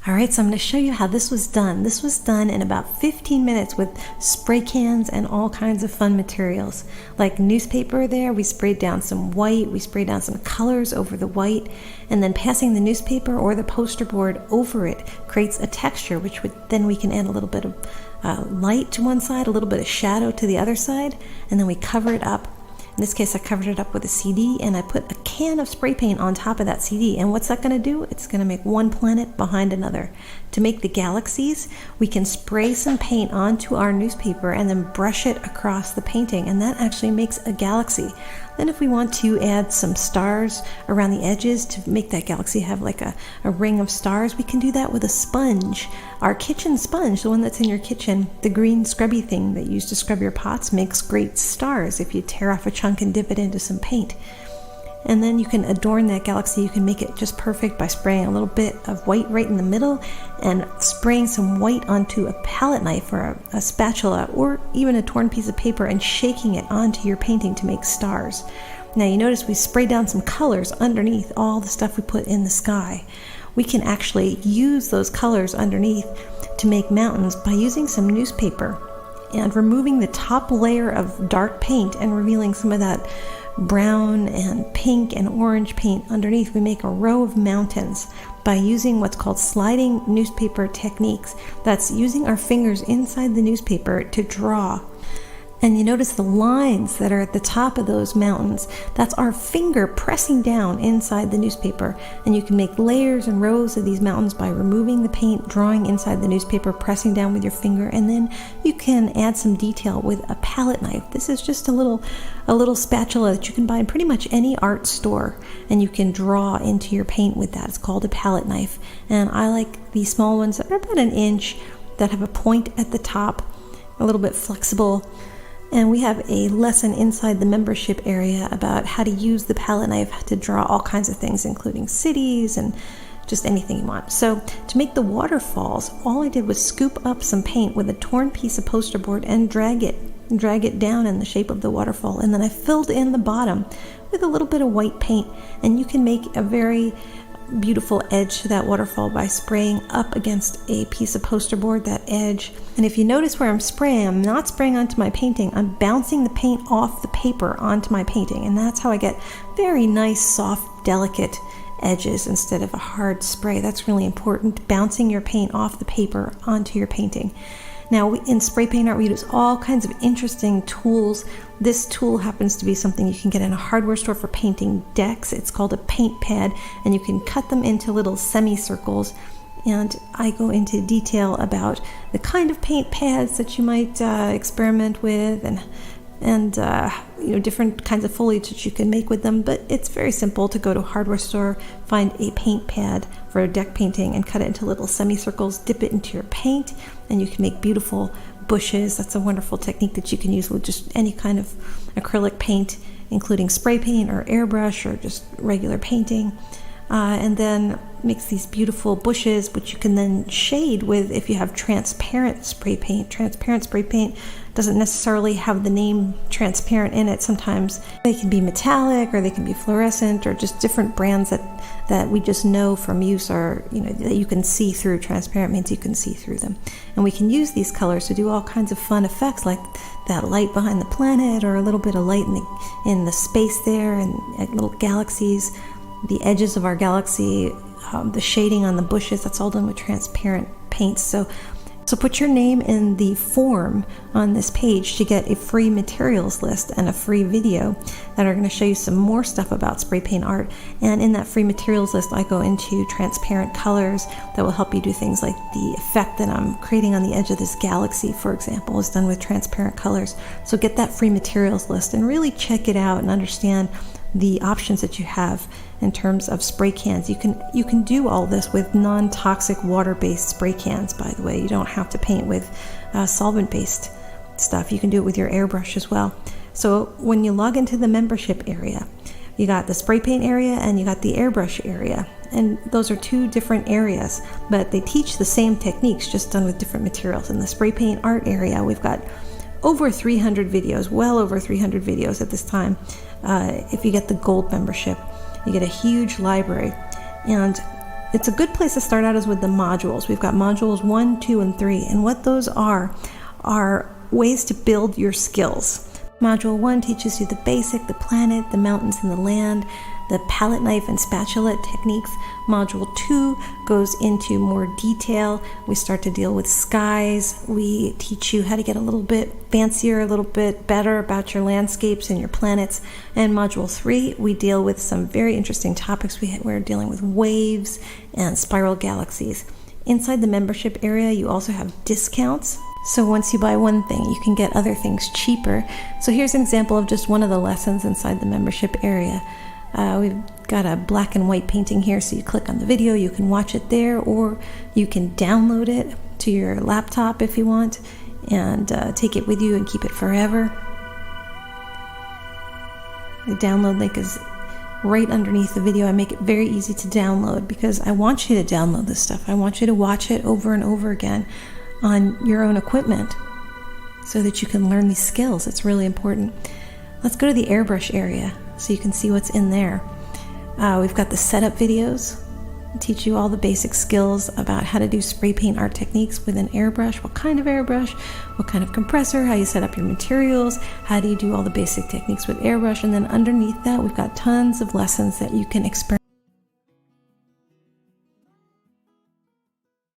All right, so I'm going to show you how this was done. This was done in about 15 minutes with spray cans and all kinds of fun materials. Like newspaper there, we sprayed down some white, we sprayed down some colors over the white, and then passing the newspaper or the poster board over it creates a texture, which then we can add a little bit of light to one side, a little bit of shadow to the other side, and then we cover it up. In this case, I covered it up with a CD, and I put a can of spray paint on top of that CD. And what's that going to do? It's going to make one planet behind another. To make the galaxies, we can spray some paint onto our newspaper and then brush it across the painting, and that actually makes a galaxy. Then if we want to add some stars around the edges to make that galaxy have like a ring of stars, we can do that with a sponge. Our kitchen sponge, the one that's in your kitchen, the green scrubby thing that you use to scrub your pots, makes great stars if you tear off a chunk and dip it into some paint. And then you can adorn that galaxy. You can make it just perfect by spraying a little bit of white right in the middle and spraying some white onto a palette knife or a spatula or even a torn piece of paper and shaking it onto your painting to make stars. Now you notice we sprayed down some colors underneath all the stuff we put in the sky. We can actually use those colors underneath to make mountains by using some newspaper and removing the top layer of dark paint and revealing some of that brown and pink and orange paint underneath. We make a row of mountains by using what's called sliding newspaper techniques. That's using our fingers inside the newspaper to draw. And you notice the lines that are at the top of those mountains. That's our finger pressing down inside the newspaper. And you can make layers and rows of these mountains by removing the paint, drawing inside the newspaper, pressing down with your finger, and then you can add some detail with a palette knife. This is just a little spatula that you can buy in pretty much any art store, and you can draw into your paint with that. It's called a palette knife. And I like the small ones that are about an inch, that have a point at the top, a little bit flexible. And we have a lesson inside the membership area about how to use the palette knife to draw all kinds of things, including cities and just anything you want. So to make the waterfalls, all I did was scoop up some paint with a torn piece of poster board and drag it down in the shape of the waterfall. And then I filled in the bottom with a little bit of white paint. And you can make a very beautiful edge to that waterfall by spraying up against a piece of poster board, that edge. And if you notice where I'm spraying, I'm not spraying onto my painting, I'm bouncing the paint off the paper onto my painting, and that's how I get very nice, soft, delicate edges instead of a hard spray. That's really important, bouncing your paint off the paper onto your painting. Now, in spray paint art, we use all kinds of interesting tools. This tool happens to be something you can get in a hardware store for painting decks. It's called a paint pad, and you can cut them into little semicircles. And I go into detail about the kind of paint pads that you might experiment with, and different kinds of foliage that you can make with them. But it's very simple to go to a hardware store, find a paint pad for a deck painting, and cut it into little semicircles, dip it into your paint, and you can make beautiful bushes. That's a wonderful technique that you can use with just any kind of acrylic paint, including spray paint or airbrush or just regular painting. And then makes these beautiful bushes, which you can then shade with if you have transparent spray paint. Transparent spray paint doesn't necessarily have the name transparent in it. Sometimes they can be metallic or they can be fluorescent, or just different brands that we just know from use are, that you can see through. Transparent means you can see through them. And we can use these colors to do all kinds of fun effects, like that light behind the planet, or a little bit of light in the space there, and little galaxies, the edges of our galaxy, the shading on the bushes. That's all done with transparent paints. So put your name in the form on this page to get a free materials list and a free video that are going to show you some more stuff about spray paint art. And in that free materials list, I go into transparent colors that will help you do things like the effect that I'm creating on the edge of this galaxy, for example, is done with transparent colors. So get that free materials list and really check it out and understand the options that you have in terms of spray cans. You can do all this with non-toxic water-based spray cans, by the way. You don't have to paint with solvent-based stuff. You can do it with your airbrush as well. So when you log into the membership area, you got the spray paint area and you got the airbrush area. And those are two different areas, but they teach the same techniques, just done with different materials. In the spray paint art area, we've got over 300 videos, well over 300 videos at this time. If you get the gold membership, you get a huge library. And it's a good place to start out is with the modules. We've got modules 1, 2, and 3, and what those are ways to build your skills. Module 1 teaches you the basic, the planet, the mountains and the land, the palette knife and spatula techniques. Module 2 goes into more detail. We start to deal with skies. We teach you how to get a little bit fancier, a little bit better about your landscapes and your planets. And Module 3, we deal with some very interesting topics. We're dealing with waves and spiral galaxies. Inside the membership area, you also have discounts. So once you buy one thing, you can get other things cheaper. So here's an example of just one of the lessons inside the membership area. We've got a black and white painting here, so you click on the video, you can watch it there, or you can download it to your laptop if you want, and take it with you and keep it forever. The download link is right underneath the video. I make it very easy to download because I want you to download this stuff. I want you to watch it over and over again on your own equipment so that you can learn these skills. It's really important. Let's go to the airbrush area so you can see what's in there. We've got the setup videos. Teach you all the basic skills about how to do spray paint art techniques with an airbrush, what kind of airbrush, what kind of compressor, how you set up your materials, how do you do all the basic techniques with airbrush. And then underneath that, we've got tons of lessons that you can experiment